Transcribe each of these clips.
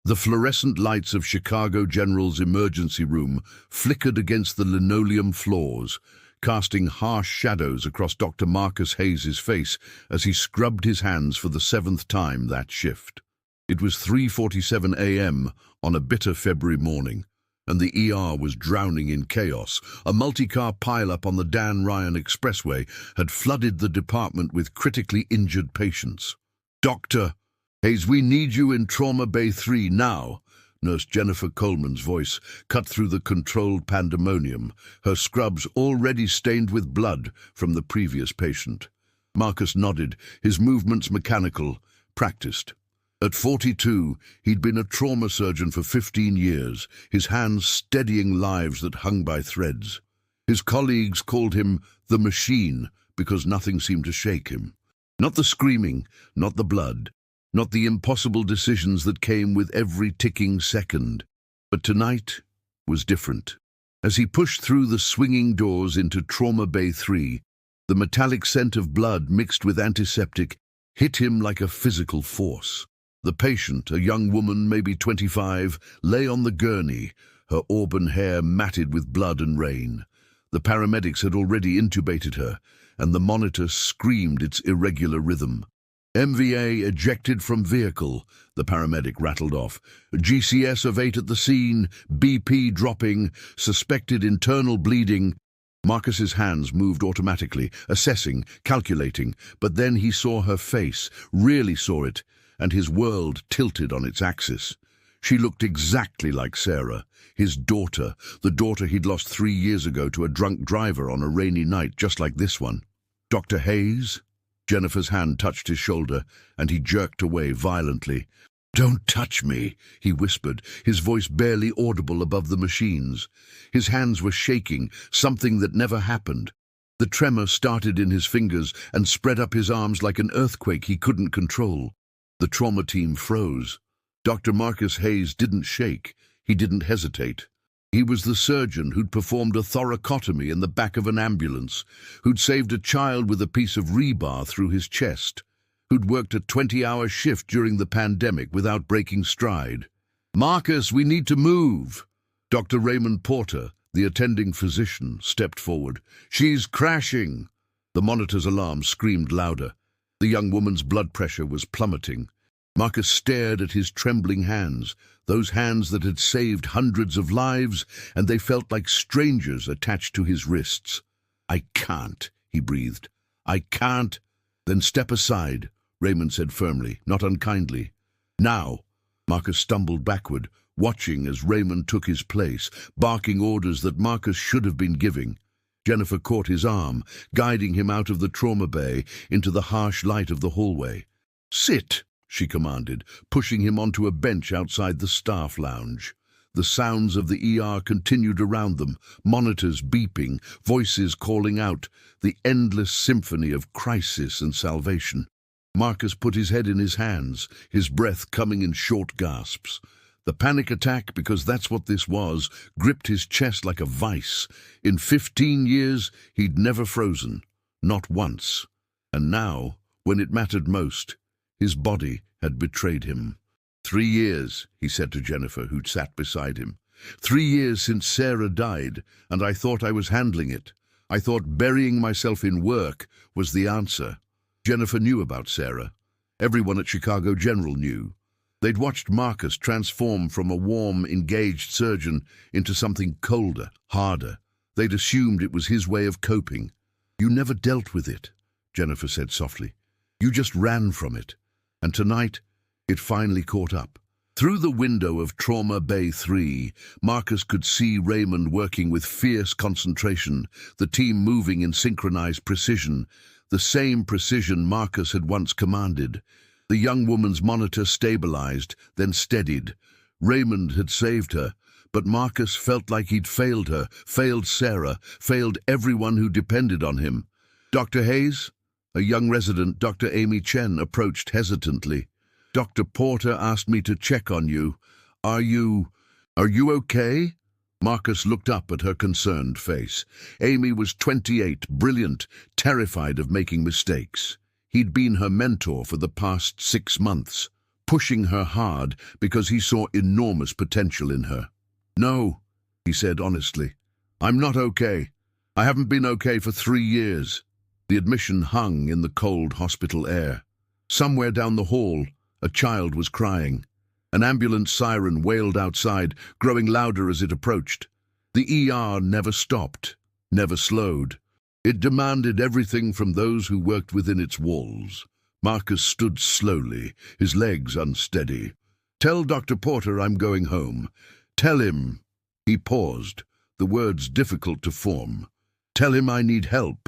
The fluorescent lights of Chicago General's emergency room flickered against the linoleum floors, casting harsh shadows across Dr. Marcus Hayes's face as he scrubbed his hands for the seventh time that shift. It was 3:47 a.m. on a bitter February morning, and the ER was drowning in chaos. A multi-car pileup on the Dan Ryan Expressway had flooded the department with critically injured patients. "Dr. Hayes, we need you in Trauma Bay 3 now." Nurse Jennifer Coleman's voice cut through the controlled pandemonium, her scrubs already stained with blood from the previous patient. Marcus nodded, his movements mechanical, practiced. At 42, he'd been a trauma surgeon for 15 years, his hands steadying lives that hung by threads. His colleagues called him the Machine because nothing seemed to shake him. Not the screaming, not the blood, not the impossible decisions that came with every ticking second. But tonight was different. As he pushed through the swinging doors into Trauma Bay 3, the metallic scent of blood mixed with antiseptic hit him like a physical force. The patient, a young woman, maybe 25, lay on the gurney, her auburn hair matted with blood and rain. The paramedics had already intubated her, and the monitor screamed its irregular rhythm. "MVA ejected from vehicle," the paramedic rattled off. "GCS of 8 at the scene, BP dropping, suspected internal bleeding." Marcus's hands moved automatically, assessing, calculating, but then he saw her face, really saw it, and his world tilted on its axis. She looked exactly like Sarah, his daughter, the daughter he'd lost 3 years ago to a drunk driver on a rainy night just like this one. "Dr. Hayes?" Jennifer's hand touched his shoulder, and he jerked away violently. "Don't touch me," he whispered, his voice barely audible above the machines. His hands were shaking, something that never happened. The tremor started in his fingers and spread up his arms like an earthquake he couldn't control. The trauma team froze. Dr. Marcus Hayes didn't shake. He didn't hesitate. He was the surgeon who'd performed a thoracotomy in the back of an ambulance, who'd saved a child with a piece of rebar through his chest, who'd worked a 20-hour shift during the pandemic without breaking stride. "Marcus, we need to move." Dr. Raymond Porter, the attending physician, stepped forward. "She's crashing." The monitor's alarm screamed louder. The young woman's blood pressure was plummeting. Marcus stared at his trembling hands, those hands that had saved hundreds of lives, and they felt like strangers attached to his wrists. "I can't," he breathed. "I can't." "Then step aside," Raymond said firmly, not unkindly. "Now." Marcus stumbled backward, watching as Raymond took his place, barking orders that Marcus should have been giving. Jennifer caught his arm, guiding him out of the trauma bay into the harsh light of the hallway. "Sit," she commanded, pushing him onto a bench outside the staff lounge. The sounds of the ER continued around them, monitors beeping, voices calling out, the endless symphony of crisis and salvation. Marcus put his head in his hands, his breath coming in short gasps. The panic attack, because that's what this was, gripped his chest like a vice. In 15 years, he'd never frozen, not once. And now, when it mattered most, his body had betrayed him. 3 years, he said to Jennifer, who'd sat beside him. 3 years since Sarah died, and I thought I was handling it. I thought burying myself in work was the answer. Jennifer knew about Sarah. Everyone at Chicago General knew. They'd watched Marcus transform from a warm, engaged surgeon into something colder, harder. They'd assumed it was his way of coping. "You never dealt with it," Jennifer said softly. "You just ran from it. And tonight, it finally caught up." Through the window of Trauma Bay 3, Marcus could see Raymond working with fierce concentration, the team moving in synchronized precision, the same precision Marcus had once commanded. The young woman's monitor stabilized, then steadied. Raymond had saved her, but Marcus felt like he'd failed her, failed Sarah, failed everyone who depended on him. "Dr. Hayes?" A young resident, Dr. Amy Chen, approached hesitantly. "Dr. Porter asked me to check on you. Are you okay?" Marcus looked up at her concerned face. Amy was 28, brilliant, terrified of making mistakes. He'd been her mentor for the past 6 months. pushing her hard because he saw enormous potential in her. "No," he said honestly. "I'm not okay. I haven't been okay for 3 years." The admission hung in the cold hospital air. Somewhere down the hall, a child was crying. An ambulance siren wailed outside, growing louder as it approached. The ER never stopped, never slowed. It demanded everything from those who worked within its walls. Marcus stood slowly, his legs unsteady. "Tell Dr. Porter I'm going home. Tell him—" He paused, the words difficult to form. "Tell him I need help."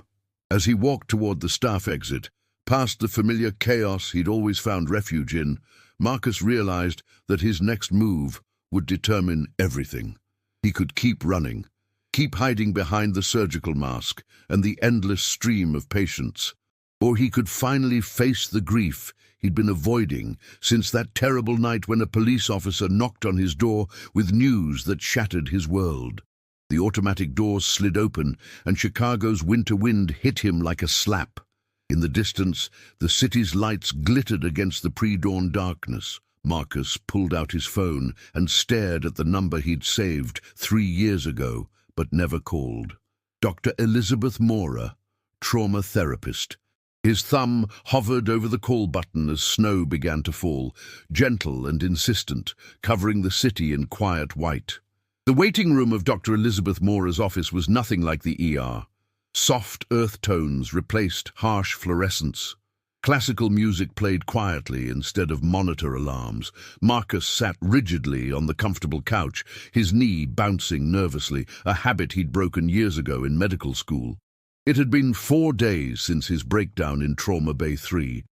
As he walked toward the staff exit, past the familiar chaos he'd always found refuge in, Marcus realized that his next move would determine everything. He could keep running, keep hiding behind the surgical mask and the endless stream of patients. Or he could finally face the grief he'd been avoiding since that terrible night when a police officer knocked on his door with news that shattered his world. The automatic doors slid open, and Chicago's winter wind hit him like a slap. In the distance, the city's lights glittered against the pre-dawn darkness. Marcus pulled out his phone and stared at the number he'd saved 3 years ago, but never called. Dr. Elizabeth Mora, trauma therapist. His thumb hovered over the call button as snow began to fall, gentle and insistent, covering the city in quiet white. The waiting room of Dr. Elizabeth Mora's office was nothing like the ER. Soft earth tones replaced harsh fluorescence. Classical music played quietly instead of monitor alarms. Marcus sat rigidly on the comfortable couch, his knee bouncing nervously, a habit he'd broken years ago in medical school. It had been 4 days since his breakdown in Trauma Bay 3.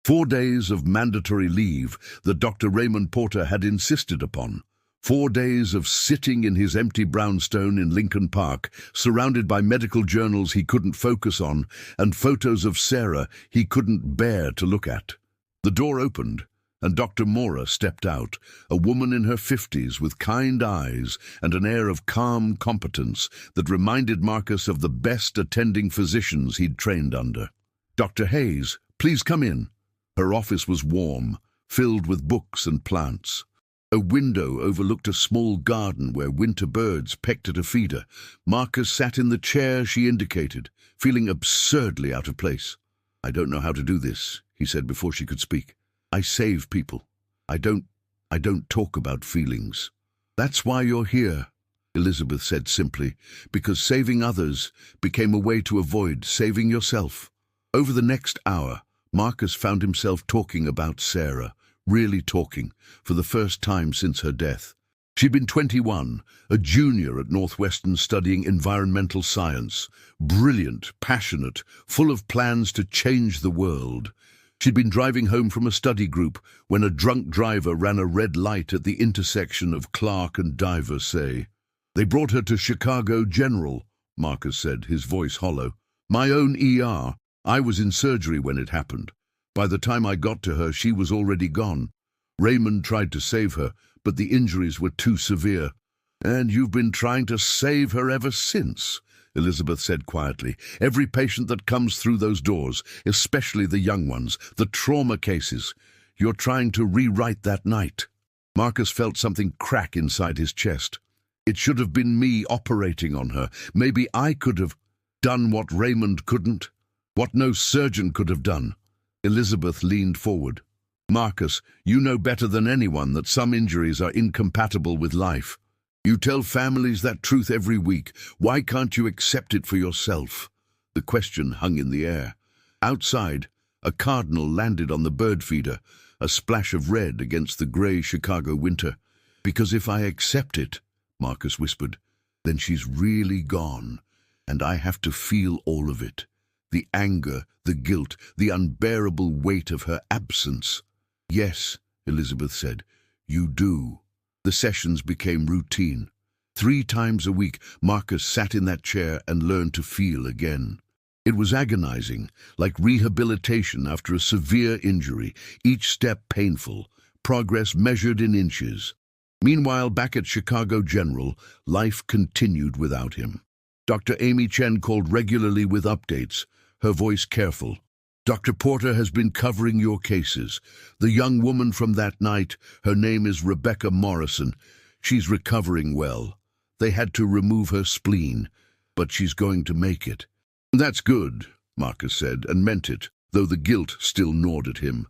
4 days of mandatory leave that Dr. Raymond Porter had insisted upon. 4 days of sitting in his empty brownstone in Lincoln Park, surrounded by medical journals he couldn't focus on and photos of Sarah he couldn't bear to look at. The door opened, and Dr. Mora stepped out, a woman in her 50s with kind eyes and an air of calm competence that reminded Marcus of the best attending physicians he'd trained under. "Dr. Hayes, please come in." Her office was warm, filled with books and plants. A window overlooked a small garden where winter birds pecked at a feeder. Marcus sat in the chair she indicated, feeling absurdly out of place. "I don't know how to do this," he said before she could speak. "I save people. I don't talk about feelings." "That's why you're here," Elizabeth said simply, "because saving others became a way to avoid saving yourself." Over the next hour, Marcus found himself talking about Sarah. Really talking, for the first time since her death. She'd been 21, a junior at Northwestern studying environmental science, brilliant, passionate, full of plans to change the world. She'd been driving home from a study group when a drunk driver ran a red light at the intersection of Clark and Diversey. "They brought her to Chicago General," Marcus said, his voice hollow. "My own ER. I was in surgery when it happened. By the time I got to her, she was already gone. Raymond tried to save her, but the injuries were too severe." "And you've been trying to save her ever since," Elizabeth said quietly. "Every patient that comes through those doors, especially the young ones, the trauma cases, you're trying to rewrite that night." Marcus felt something crack inside his chest. It should have been me operating on her. Maybe I could have done what Raymond couldn't, what no surgeon could have done. Elizabeth leaned forward. "Marcus, you know better than anyone that some injuries are incompatible with life. You tell families that truth every week. Why can't you accept it for yourself?" The question hung in the air. Outside, a cardinal landed on the bird feeder, a splash of red against the grey Chicago winter. "Because if I accept it," Marcus whispered, "then she's really gone, and I have to feel all of it. The anger, the guilt, the unbearable weight of her absence." "Yes," Elizabeth said, "you do." The sessions became routine. 3 times a week, Marcus sat in that chair and learned to feel again. It was agonizing, like rehabilitation after a severe injury, each step painful, progress measured in inches. Meanwhile, back at Chicago General, life continued without him. Dr. Amy Chen called regularly with updates, her voice careful. Dr. Porter has been covering your cases. The young woman from that night, her name is Rebecca Morrison. She's recovering well. They had to remove her spleen, but she's going to make it." "That's good," Marcus said, and meant it, though the guilt still gnawed at him.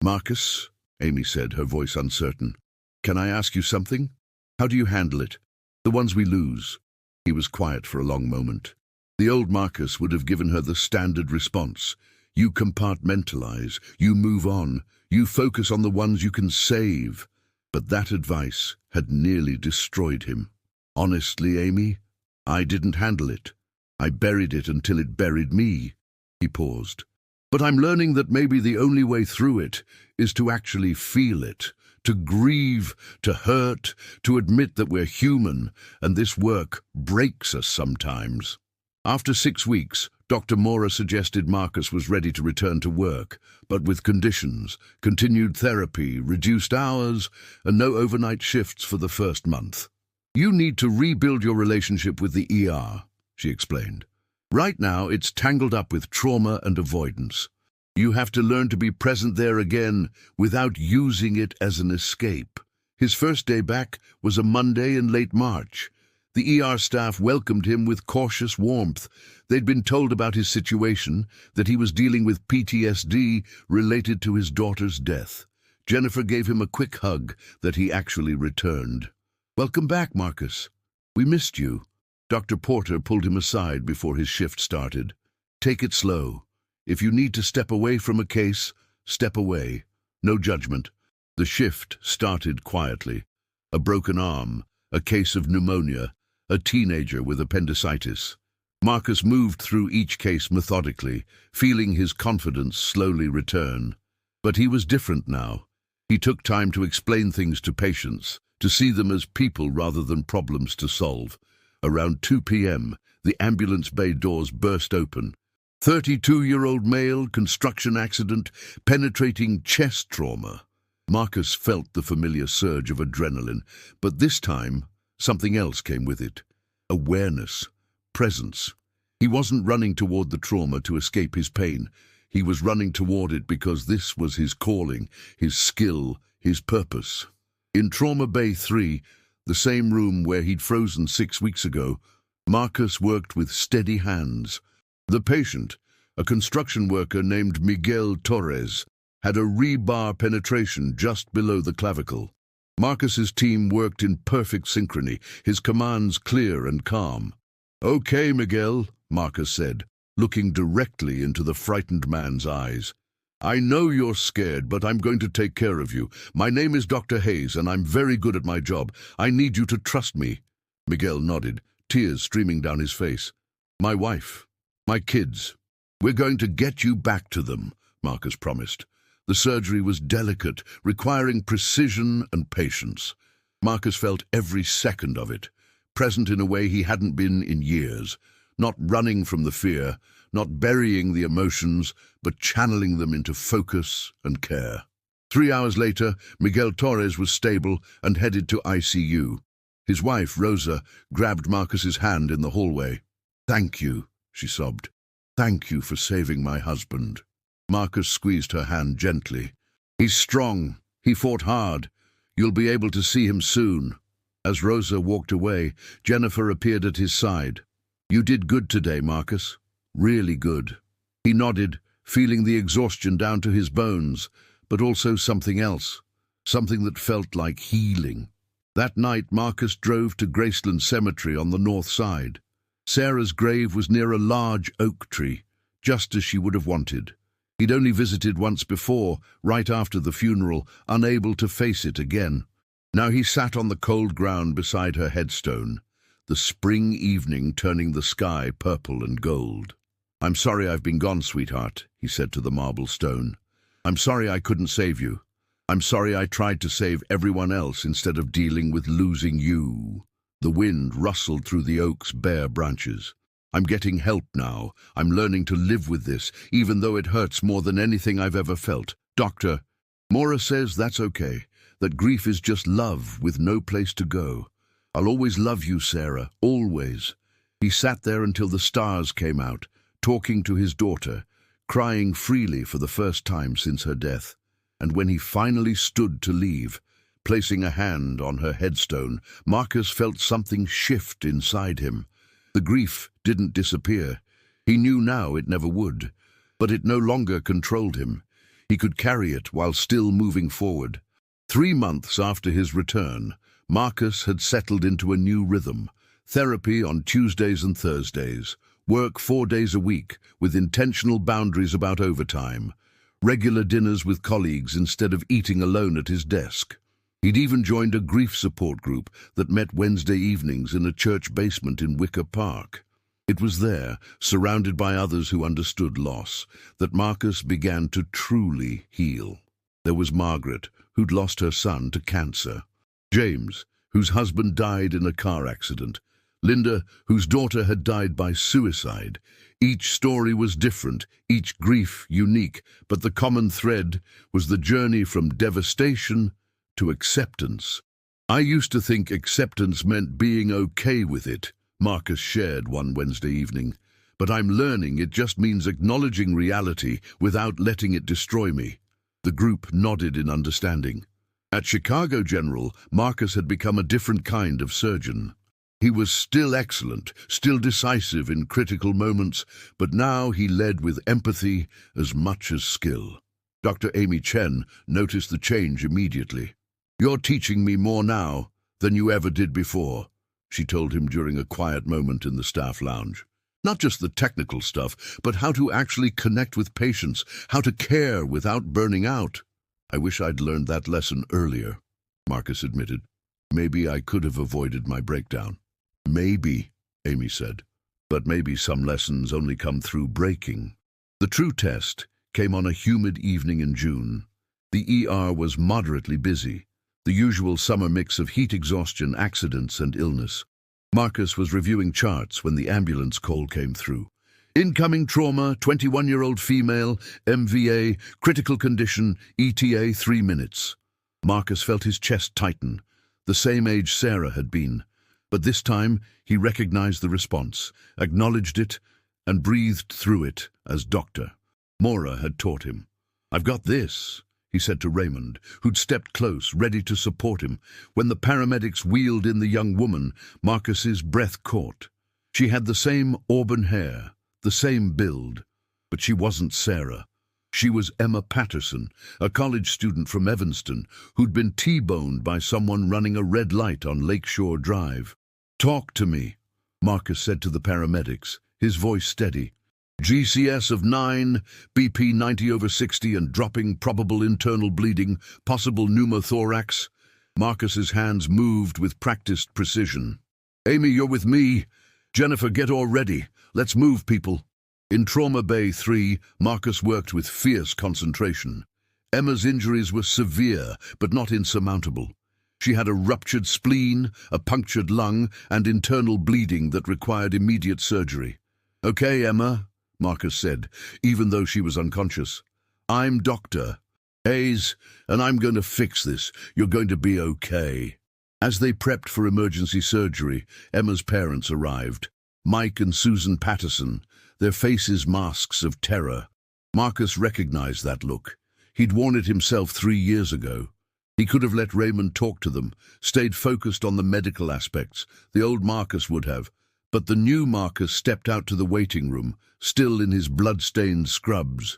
"Marcus," Amy said, her voice uncertain, "can I ask you something? How do you handle it? The ones we lose." He was quiet for a long moment. The old Marcus would have given her the standard response. You compartmentalize, you move on, you focus on the ones you can save. But that advice had nearly destroyed him. "Honestly, Amy, I didn't handle it. I buried it until it buried me." He paused. "But I'm learning that maybe the only way through it is to actually feel it, to grieve, to hurt, to admit that we're human, and this work breaks us sometimes." After 6 weeks, Dr. Mora suggested Marcus was ready to return to work, but with conditions: continued therapy, reduced hours, and no overnight shifts for the first month. "You need to rebuild your relationship with the ER," she explained. "Right now, it's tangled up with trauma and avoidance. You have to learn to be present there again without using it as an escape." His first day back was a Monday in late March. The ER staff welcomed him with cautious warmth. They'd been told about his situation, that he was dealing with PTSD related to his daughter's death. Jennifer gave him a quick hug that he actually returned. "Welcome back, Marcus. We missed you." Dr. Porter pulled him aside before his shift started. "Take it slow. If you need to step away from a case, step away. No judgment." The shift started quietly. A broken arm, a case of pneumonia, a teenager with appendicitis. Marcus moved through each case methodically, feeling his confidence slowly return. But he was different now. He took time to explain things to patients, to see them as people rather than problems to solve. Around 2 p.m., the ambulance bay doors burst open. 32-year-old male, construction accident, penetrating chest trauma. Marcus felt the familiar surge of adrenaline, but this time, something else came with it. Awareness, presence. He wasn't running toward the trauma to escape his pain. He was running toward it because this was his calling, his skill, his purpose. In Trauma Bay 3, the same room where he'd frozen 6 weeks ago, Marcus worked with steady hands. The patient, a construction worker named Miguel Torres, had a rebar penetration just below the clavicle. Marcus's team worked in perfect synchrony, his commands clear and calm. "Okay, Miguel," Marcus said, looking directly into the frightened man's eyes. "I know you're scared, but I'm going to take care of you. My name is Dr. Hayes, and I'm very good at my job. I need you to trust me." Miguel nodded, tears streaming down his face. "My wife, my kids. We're going to get you back to them," Marcus promised. The surgery was delicate, requiring precision and patience. Marcus felt every second of it, present in a way he hadn't been in years, not running from the fear, not burying the emotions, but channeling them into focus and care. 3 hours later, Miguel Torres was stable and headed to ICU. His wife, Rosa, grabbed Marcus's hand in the hallway. "Thank you," she sobbed. "Thank you for saving my husband." Marcus squeezed her hand gently. "He's strong. He fought hard. You'll be able to see him soon." As Rosa walked away, Jennifer appeared at his side. "You did good today, Marcus. Really good." He nodded, feeling the exhaustion down to his bones, but also something else, something that felt like healing. That night, Marcus drove to Graceland Cemetery on the north side. Sarah's grave was near a large oak tree, just as she would have wanted. He'd only visited once before, right after the funeral, unable to face it again. Now he sat on the cold ground beside her headstone, the spring evening turning the sky purple and gold. "I'm sorry I've been gone, sweetheart," he said to the marble stone. "I'm sorry I couldn't save you. I'm sorry I tried to save everyone else instead of dealing with losing you." The wind rustled through the oak's bare branches. "I'm getting help now. I'm learning to live with this, even though it hurts more than anything I've ever felt. Doctor, Mora says that's okay, that grief is just love with no place to go. I'll always love you, Sarah, always." He sat there until the stars came out, talking to his daughter, crying freely for the first time since her death. And when he finally stood to leave, placing a hand on her headstone, Marcus felt something shift inside him. The grief didn't disappear. He knew now it never would, but it no longer controlled him. He could carry it while still moving forward. 3 months after his return, Marcus had settled into a new rhythm. Therapy on Tuesdays and Thursdays, work 4 days a week with intentional boundaries about overtime, regular dinners with colleagues instead of eating alone at his desk. He'd even joined a grief support group that met Wednesday evenings in a church basement in Wicker Park. It was there, surrounded by others who understood loss, that Marcus began to truly heal. There was Margaret, who'd lost her son to cancer. James, whose husband died in a car accident. Linda, whose daughter had died by suicide. Each story was different, each grief unique, but the common thread was the journey from devastation to acceptance. "I used to think acceptance meant being okay with it," Marcus shared one Wednesday evening. "But I'm learning it just means acknowledging reality without letting it destroy me." The group nodded in understanding. At Chicago General, Marcus had become a different kind of surgeon. He was still excellent, still decisive in critical moments, but now he led with empathy as much as skill. Dr. Amy Chen noticed the change immediately. "You're teaching me more now than you ever did before," she told him during a quiet moment in the staff lounge. "Not just the technical stuff, but how to actually connect with patients, how to care without burning out." "I wish I'd learned that lesson earlier," Marcus admitted. "Maybe I could have avoided my breakdown." "Maybe," Amy said, "but maybe some lessons only come through breaking." The true test came on a humid evening in June. The ER was moderately busy, the usual summer mix of heat exhaustion, accidents, and illness. Marcus was reviewing charts when the ambulance call came through. "Incoming trauma, 21-year-old female, MVA, critical condition, ETA 3 minutes. Marcus felt his chest tighten, the same age Sarah had been. But this time he recognized the response, acknowledged it, and breathed through it as doctor. Maura had taught him. "I've got this," he said to Raymond, who'd stepped close, ready to support him. When the paramedics wheeled in the young woman, Marcus's breath caught. She had the same auburn hair, the same build, but she wasn't Sarah. She was Emma Patterson, a college student from Evanston, who'd been T-boned by someone running a red light on Lakeshore Drive. "Talk to me," Marcus said to the paramedics, his voice steady. "GCS of 9, BP 90/60 and dropping, probable internal bleeding, possible pneumothorax." Marcus's hands moved with practiced precision. "Amy, you're with me. Jennifer, get all ready. Let's move, people." In Trauma Bay 3, Marcus worked with fierce concentration. Emma's injuries were severe, but not insurmountable. She had a ruptured spleen, a punctured lung, and internal bleeding that required immediate surgery. "Okay, Emma," Marcus said, even though she was unconscious. "I'm Dr. Hayes, and I'm going to fix this. You're going to be okay." As they prepped for emergency surgery, Emma's parents arrived. Mike and Susan Patterson, their faces masks of terror. Marcus recognized that look. He'd worn it himself 3 years ago. He could have let Raymond talk to them, stayed focused on the medical aspects. The old Marcus would have. But the new Marcus stepped out to the waiting room, still in his blood-stained scrubs.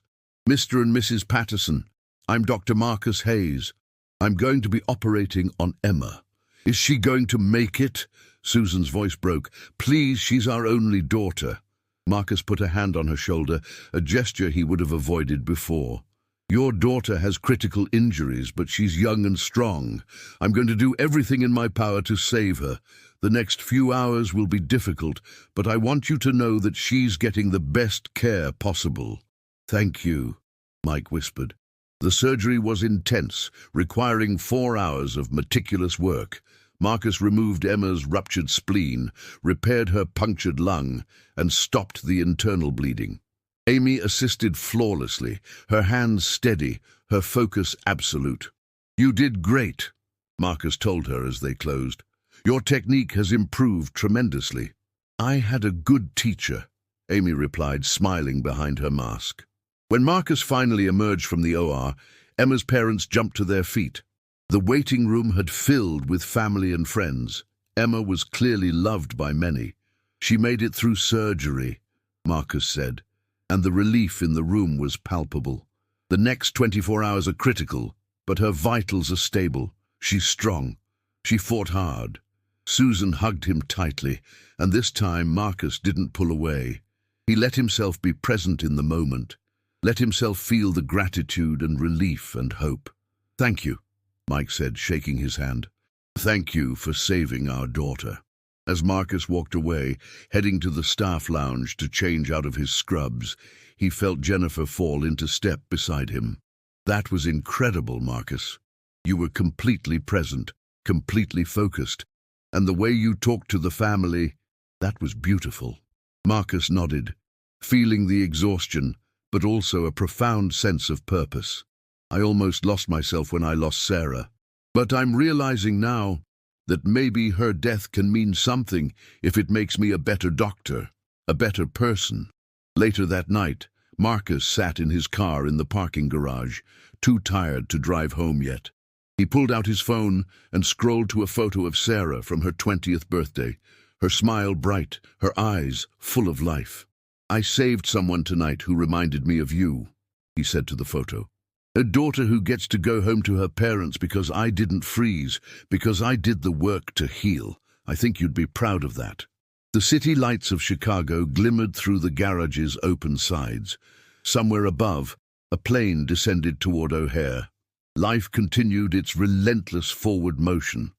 "Mr. and Mrs. Patterson, I'm Dr. Marcus Hayes. I'm going to be operating on Emma." "Is she going to make it?" Susan's voice broke. "Please, she's our only daughter." Marcus put a hand on her shoulder, a gesture he would have avoided before. "Your daughter has critical injuries, but she's young and strong. I'm going to do everything in my power to save her. The next few hours will be difficult, but I want you to know that she's getting the best care possible." "Thank you," Mike whispered. The surgery was intense, requiring 4 hours of meticulous work. Marcus removed Emma's ruptured spleen, repaired her punctured lung, and stopped the internal bleeding. Amy assisted flawlessly, her hands steady, her focus absolute. "You did great," Marcus told her as they closed. "Your technique has improved tremendously." "I had a good teacher," Amy replied, smiling behind her mask. When Marcus finally emerged from the OR, Emma's parents jumped to their feet. The waiting room had filled with family and friends. Emma was clearly loved by many. She made it through surgery, Marcus said, and the relief in the room was palpable. The next 24 hours are critical, but her vitals are stable. She's strong. She fought hard. Susan hugged him tightly, and this time Marcus didn't pull away. He let himself be present in the moment, let himself feel the gratitude and relief and hope. "Thank you," Mike said, shaking his hand. "Thank you for saving our daughter." As Marcus walked away, heading to the staff lounge to change out of his scrubs, he felt Jennifer fall into step beside him. "That was incredible, Marcus. You were completely present, completely focused, and the way you talked to the family, that was beautiful." Marcus nodded, feeling the exhaustion, but also a profound sense of purpose. "I almost lost myself when I lost Sarah. But I'm realizing now that maybe her death can mean something if it makes me a better doctor, a better person." Later that night, Marcus sat in his car in the parking garage, too tired to drive home yet. He pulled out his phone and scrolled to a photo of Sarah from her 20th birthday, her smile bright, her eyes full of life. "I saved someone tonight who reminded me of you," he said to the photo. "A daughter who gets to go home to her parents because I didn't freeze, because I did the work to heal. I think you'd be proud of that." The city lights of Chicago glimmered through the garage's open sides. Somewhere above, a plane descended toward O'Hare. Life continued its relentless forward motion.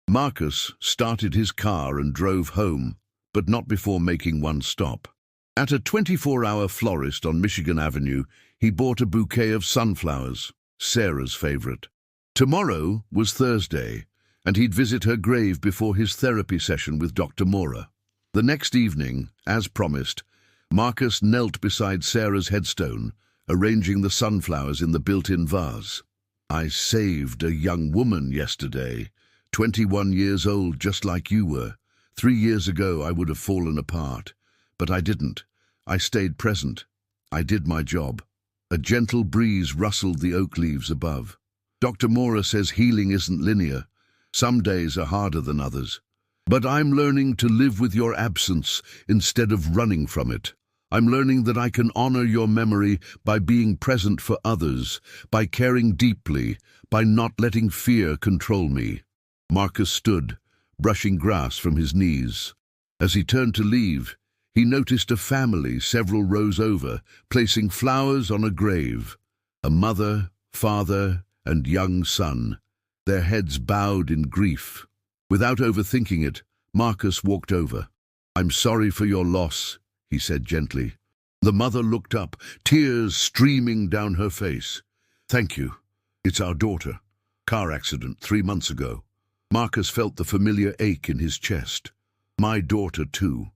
Marcus started his car and drove home, but not before making one stop. At a 24-hour florist on Michigan Avenue, he bought a bouquet of sunflowers, Sarah's favorite. Tomorrow was Thursday, and he'd visit her grave before his therapy session with Dr. Mora. The next evening, as promised, Marcus knelt beside Sarah's headstone, arranging the sunflowers in the built-in vase. "I saved a young woman yesterday, 21 years old, just like you were. 3 years ago I would have fallen apart. But I didn't. I stayed present. I did my job." A gentle breeze rustled the oak leaves above. "Dr. Mora says healing isn't linear. Some days are harder than others. But I'm learning to live with your absence instead of running from it. I'm learning that I can honor your memory by being present for others, by caring deeply, by not letting fear control me." Marcus stood, brushing grass from his knees. As he turned to leave, he noticed a family several rows over, placing flowers on a grave. A mother, father, and young son, their heads bowed in grief. Without overthinking it, Marcus walked over. "I'm sorry for your loss," he said gently. The mother looked up, tears streaming down her face. "Thank you. It's our daughter. Car accident 3 months ago." Marcus felt the familiar ache in his chest. "My daughter, too.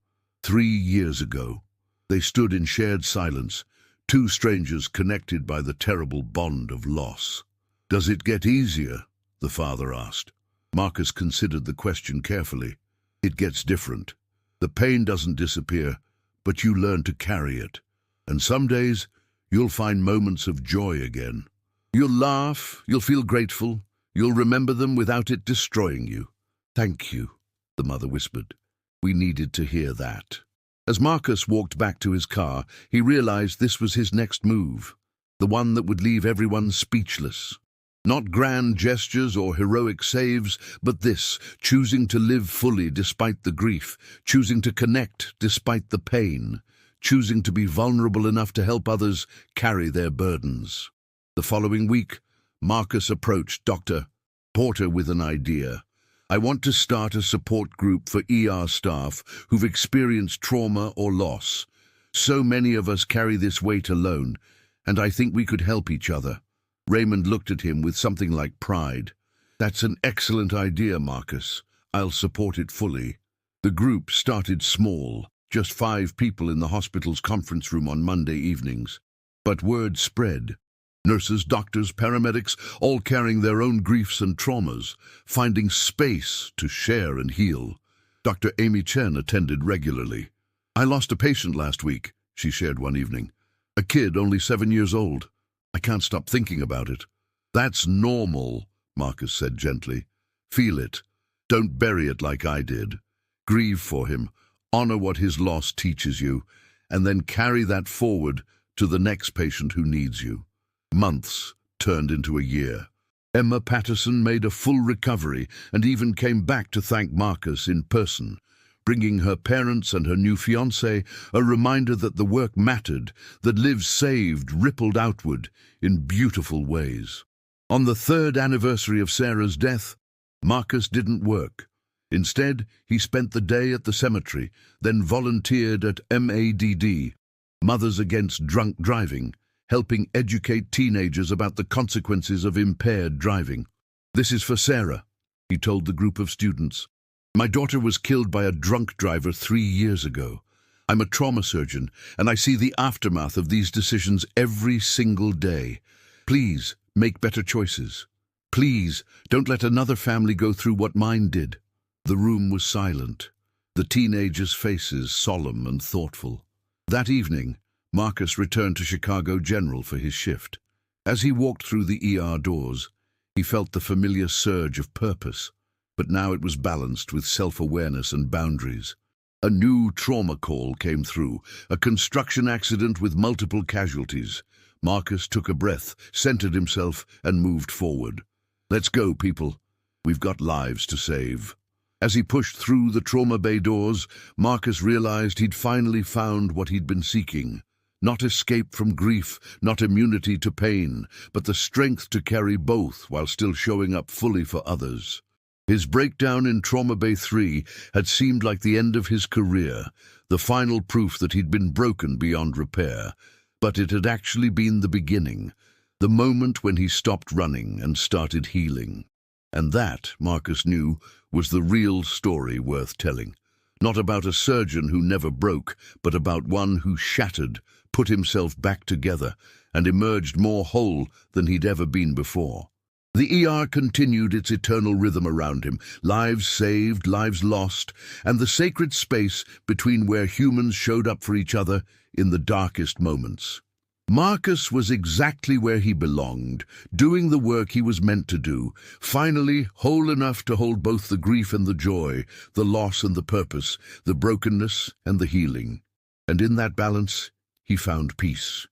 3 years ago." They stood in shared silence, two strangers connected by the terrible bond of loss. "Does it get easier?" the father asked. Marcus considered the question carefully. "It gets different. The pain doesn't disappear, but you learn to carry it. And some days, you'll find moments of joy again. You'll laugh, you'll feel grateful, you'll remember them without it destroying you." "Thank you," the mother whispered. "We needed to hear that." As Marcus walked back to his car, he realized this was his next move, the one that would leave everyone speechless. Not grand gestures or heroic saves, but this, choosing to live fully despite the grief, choosing to connect despite the pain, choosing to be vulnerable enough to help others carry their burdens. The following week, Marcus approached Dr. Porter with an idea. "I want to start a support group for ER staff who've experienced trauma or loss. So many of us carry this weight alone, and I think we could help each other." Raymond looked at him with something like pride. "That's an excellent idea, Marcus. I'll support it fully." The group started small, just 5 people in the hospital's conference room on Monday evenings. But word spread. Nurses, doctors, paramedics, all carrying their own griefs and traumas, finding space to share and heal. Dr. Amy Chen attended regularly. "I lost a patient last week," she shared one evening. A kid only 7 years old. I can't stop thinking about it. That's normal, Marcus said gently. Feel it. Don't bury it like I did. Grieve for him. Honor what his loss teaches you, and then carry that forward to the next patient who needs you. Months turned into a year. Emma Patterson made a full recovery and even came back to thank Marcus in person, bringing her parents and her new fiancé a reminder that the work mattered, that lives saved rippled outward in beautiful ways. On the 3rd anniversary of Sarah's death, Marcus didn't work. Instead, he spent the day at the cemetery, then volunteered at MADD, Mothers Against Drunk Driving, helping educate teenagers about the consequences of impaired driving. "This is for Sarah," he told the group of students. "My daughter was killed by a drunk driver 3 years ago. I'm a trauma surgeon, and I see the aftermath of these decisions every single day. Please, make better choices. Please, don't let another family go through what mine did." The room was silent, the teenagers' faces solemn and thoughtful. That evening, Marcus returned to Chicago General for his shift. As he walked through the ER doors, he felt the familiar surge of purpose, but now it was balanced with self-awareness and boundaries. A new trauma call came through, a construction accident with multiple casualties. Marcus took a breath, centered himself, and moved forward. "Let's go, people. We've got lives to save." As he pushed through the trauma bay doors, Marcus realized he'd finally found what he'd been seeking. Not escape from grief, not immunity to pain, but the strength to carry both while still showing up fully for others. His breakdown in Trauma Bay 3 had seemed like the end of his career, the final proof that he'd been broken beyond repair. But it had actually been the beginning, the moment when he stopped running and started healing. And that, Marcus knew, was the real story worth telling. Not about a surgeon who never broke, but about one who shattered, put himself back together, and emerged more whole than he'd ever been before. The ER continued its eternal rhythm around him, lives saved, lives lost, and the sacred space between where humans showed up for each other in the darkest moments. Marcus was exactly where he belonged, doing the work he was meant to do, finally whole enough to hold both the grief and the joy, the loss and the purpose, the brokenness and the healing. And in that balance, he found peace.